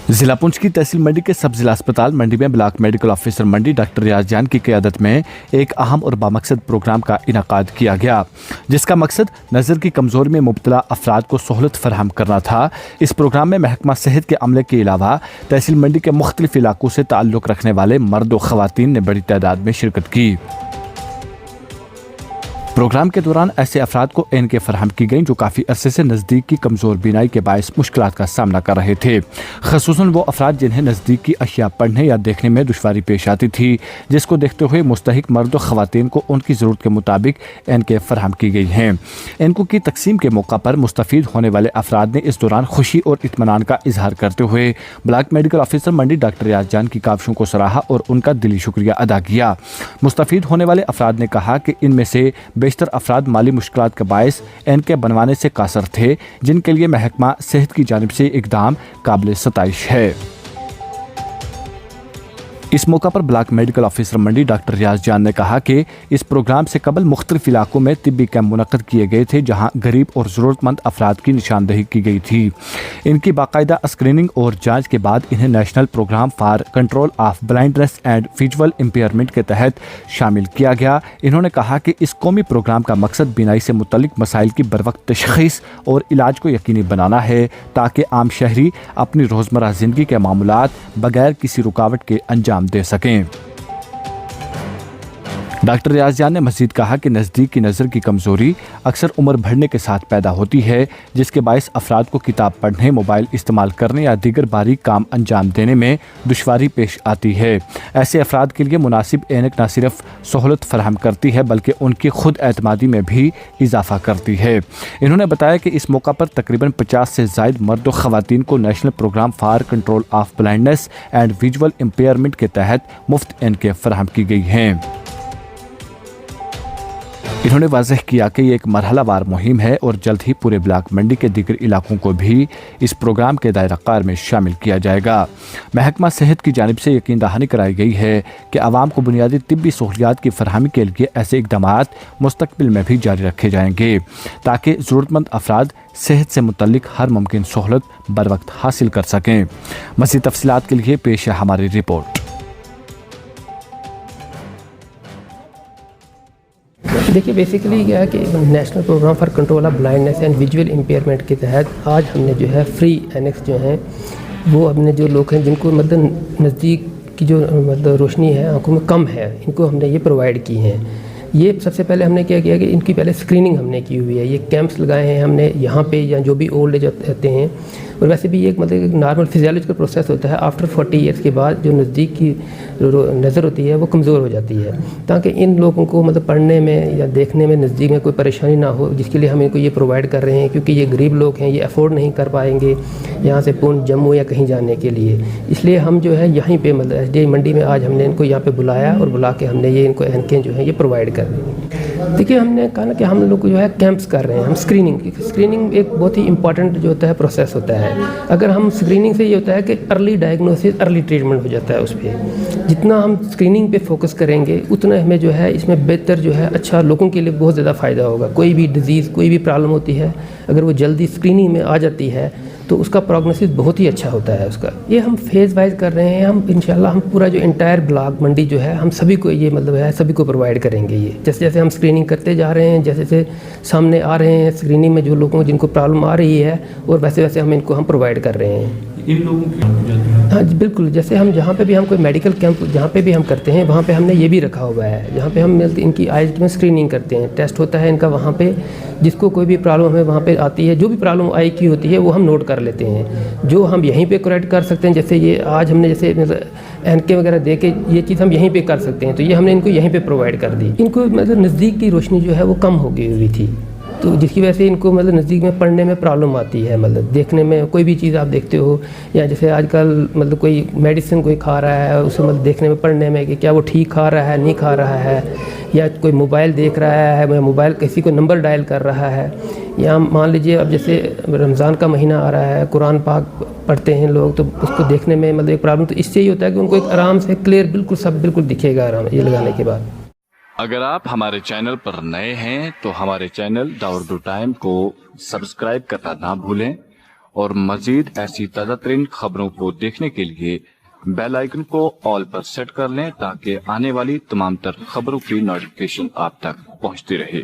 जिला पुंछ की तहसील मंडी के सब जिला अस्पताल मंडी में ब्लॉक मेडिकल ऑफिसर मंडी डॉक्टर रियाज जान की क़यादत में एक अहम और बामकसद प्रोग्राम का इनेकाद किया गया, जिसका मकसद नज़र की कमजोरी में मुब्तला अफराद को सहूलत फराहम करना था। इस प्रोग्राम में महकमा सेहत के अमले के अलावा तहसील मंडी के मुख्तलिफ इलाकों से ताल्लुक़ रखने वाले मर्द व ख़वातीन ने बड़ी तादाद में शिरकत की। प्रोग्राम के दौरान ऐसे अफराद को ऐनकें फराहम की गईं जो काफ़ी अरसे से नज़दीक की कमज़ोर बीनाई के बायस मुश्किलात का सामना कर रहे थे, ख़ुसूसन वो अफराद जिन्हें नज़दीक की अशिया पढ़ने या देखने में दुश्वारी पेश आती थी, जिसको देखते हुए मुस्तहिक मर्द व ख़वातीन को उनकी ज़रूरत के मुताबिक ऐनकें फराहम की गई हैं। ऐनकों की तकसीम के मौका पर मुस्तफ़ीद होने वाले अफराद ने इस दौरान खुशी और इत्मीनान का इजहार करते हुए ब्लॉक मेडिकल ऑफिसर मंडी डॉक्टर रियाज जान की काविशों को सराहा और उनका दिली शुक्रिया अदा किया। मुस्तफ़ीद होने वाले अफराद ने कहा कि इनमें से बेशतर अफराद माली मुश्किलात के बायस ऐनके बनवाने से कासर थे, जिनके लिए महकमा सेहत की जानिब से इकदाम काबिल सताइश है। इस मौका पर ब्लॉक मेडिकल ऑफिसर मंडी डॉक्टर रियाज जान ने कहा कि इस प्रोग्राम से कबल मुख्तलिफ इलाकों में तिब्बी कैंप मुनक्कद किए गए थे, जहां गरीब और ज़रूरतमंद अफराद की निशानदही की गई थी। इनकी बाकायदा स्क्रीनिंग और जांच के बाद इन्हें national programme for control of blindness and visual impairment के तहत शामिल किया गया। इन्होंने कहा कि इस कौमी प्रोग्राम का मकसद बीनाई से मुतल्लिक मसाइल की बरवक्त तशख़ीस और इलाज को यकीनी बनाना है, ताकि आम शहरी अपनी रोज़मर्रा ज़िंदगी के मामूलात बगैर किसी रुकावट के अंजाम दे सकें। डॉक्टर रियाज जान ने मज़ीद कहा कि नज़दीक की नज़र की कमज़ोरी अक्सर उम्र बढ़ने के साथ पैदा होती है, जिसके बायस अफराद को किताब पढ़ने, मोबाइल इस्तेमाल करने या दीगर बारीक काम अंजाम देने में दुश्वारी पेश आती है। ऐसे अफराद के लिए मुनासिब ऐनक न सिर्फ सहूलत फराहम करती है बल्कि उनकी खुद एतमादी में भी इजाफा करती है। इन्होंने बताया कि इस मौका पर तकरीबन 50 से ज़ायद मर्द व ख़वातीन को national programme for control of blindness and visual impairment के तहत मुफ्त ऐनकें फराहम की गई हैं। इन्होंने वाज़ह किया कि ये एक मरहलावार मुहिम है और जल्द ही पूरे ब्लॉक मंडी के दीगर इलाकों को भी इस प्रोग्राम के दायरा कार में शामिल किया जाएगा। महकमा सेहत की जानिब से यकीन दहानी कराई गई है कि आवाम को बुनियादी तिब्बी सहूलियात की फरहमी के लिए ऐसे इक़दामात मुस्तक़बिल में भी जारी रखे जाएंगे, ताकि ज़रूरतमंद अफराद सेहत से मुतल्लिक हर मुमकिन सहूलत बर वक्त हासिल कर सकें। मज़ीद तफ़सीलात के लिए पेश है हमारी रिपोर्ट। देखिए, बेसिकली क्या है कि national programme for control of blindness and visual impairment के तहत आज हमने जो है फ्री एनेक्स जो हैं वो हमने जो लोग हैं जिनको मतलब नज़दीक की जो मतलब रोशनी है आंखों में कम है, इनको हमने ये प्रोवाइड की हैं। ये सबसे पहले हमने क्या किया कि इनकी पहले स्क्रीनिंग हमने की हुई है। ये कैंप्स लगाए हैं हमने यहाँ पे, या जो भी ओल्ड एज रहते हैं, और वैसे भी ये एक मतलब एक नॉर्मल फिजियोलॉजिकल प्रोसेस होता है। आफ्टर 40 ईयर्स के बाद जो नज़दीक की नज़र होती है वो कमज़ोर हो जाती है, ताकि इन लोगों को मतलब पढ़ने में या देखने में नज़दीक में कोई परेशानी ना हो, जिसके लिए हम इनको ये प्रोवाइड कर रहे हैं। क्योंकि ये गरीब लोग हैं, ये अफोर्ड नहीं कर पाएंगे यहाँ से पुंछ, जम्मू या कहीं जाने के लिए। इसलिए हम जो है यहीं पे मतलब SDI मंडी में आज हमने इनको यहाँ पे बुलाया और बुला के हमने ये इनको ऐनकें जो है ये प्रोवाइड कर दी। देखिए, हमने कहा ना कि हम लोग जो है कैंप्स कर रहे हैं, हम स्क्रीनिंग एक बहुत ही इंपॉर्टेंट जो होता है प्रोसेस होता है। अगर हम स्क्रीनिंग से ये होता है कि अर्ली डायग्नोसिस, अर्ली ट्रीटमेंट हो जाता है। उस पर जितना हम स्क्रीनिंग पे फोकस करेंगे उतना हमें जो है इसमें बेहतर जो है अच्छा लोगों के लिए बहुत ज़्यादा फ़ायदा होगा। कोई भी डिज़ीज़, कोई भी प्रॉब्लम होती है, अगर वो जल्दी स्क्रीनिंग में आ जाती है तो उसका प्रोग्नोसिस बहुत ही अच्छा होता है उसका। ये हम फेज़ वाइज कर रहे हैं। हम इंशाल्लाह हम पूरा जो इंटायर ब्लॉक मंडी जो है हम सभी को ये मतलब है सभी को प्रोवाइड करेंगे। ये जैसे जैसे हम स्क्रीनिंग करते जा रहे हैं, जैसे जैसे सामने आ रहे हैं स्क्रीनिंग में जो लोगों जिनको प्रॉब्लम आ रही है, और वैसे वैसे हम इनको हम प्रोवाइड कर रहे हैं। इन लोगों की हाँ जी, बिल्कुल। जैसे हम जहाँ पे भी हम कोई मेडिकल कैंप जहाँ पे भी हम करते हैं वहाँ पे हमने ये भी रखा हुआ है, जहाँ पे हम इनकी आइज में स्क्रीनिंग करते हैं, टेस्ट होता है इनका वहाँ पे। जिसको कोई भी प्रॉब्लम हमें वहाँ पे आती है, जो भी प्रॉब्लम आई की होती है वो हम नोट कर लेते हैं, जो हम यहीं पे करेक्ट कर सकते हैं। जैसे ये आज हमने जैसे ऐनके वगैरह दे के ये चीज़ हम यहीं पे कर सकते हैं, तो ये हमने इनको यहीं पे प्रोवाइड कर दी। इनको मतलब नज़दीक की रोशनी जो है वो कम हो गई हुई थी, तो जिसकी वजह से इनको मतलब नज़दीक में पढ़ने में प्रॉब्लम आती है। मतलब देखने में कोई भी चीज़ आप देखते हो, या जैसे आजकल मतलब कोई मेडिसिन कोई खा रहा है, उसे मतलब देखने में पढ़ने में कि क्या वो ठीक खा रहा है नहीं खा रहा है, या कोई मोबाइल देख रहा है, या मोबाइल किसी को नंबर डायल कर रहा है, या मान लीजिए अब जैसे रमज़ान का महीना आ रहा है, कुरान पाक पढ़ते हैं लोग, तो उसको देखने में मतलब एक प्रॉब्लम। तो इससे ये होता है कि उनको एक आराम से क्लियर बिल्कुल सब बिल्कुल दिखेगा आराम ये लगाने के बाद। अगर आप हमारे चैनल पर नए हैं तो हमारे चैनल द उर्दू टाइम को सब्सक्राइब करना ना भूलें اور مزید ایسی تازہ ترین خبروں کو دیکھنے کے لیے بیل آئیکن کو آل پر سیٹ کر لیں تاکہ آنے والی تمام تر خبروں کی نوٹیفکیشن آپ تک پہنچتی رہے۔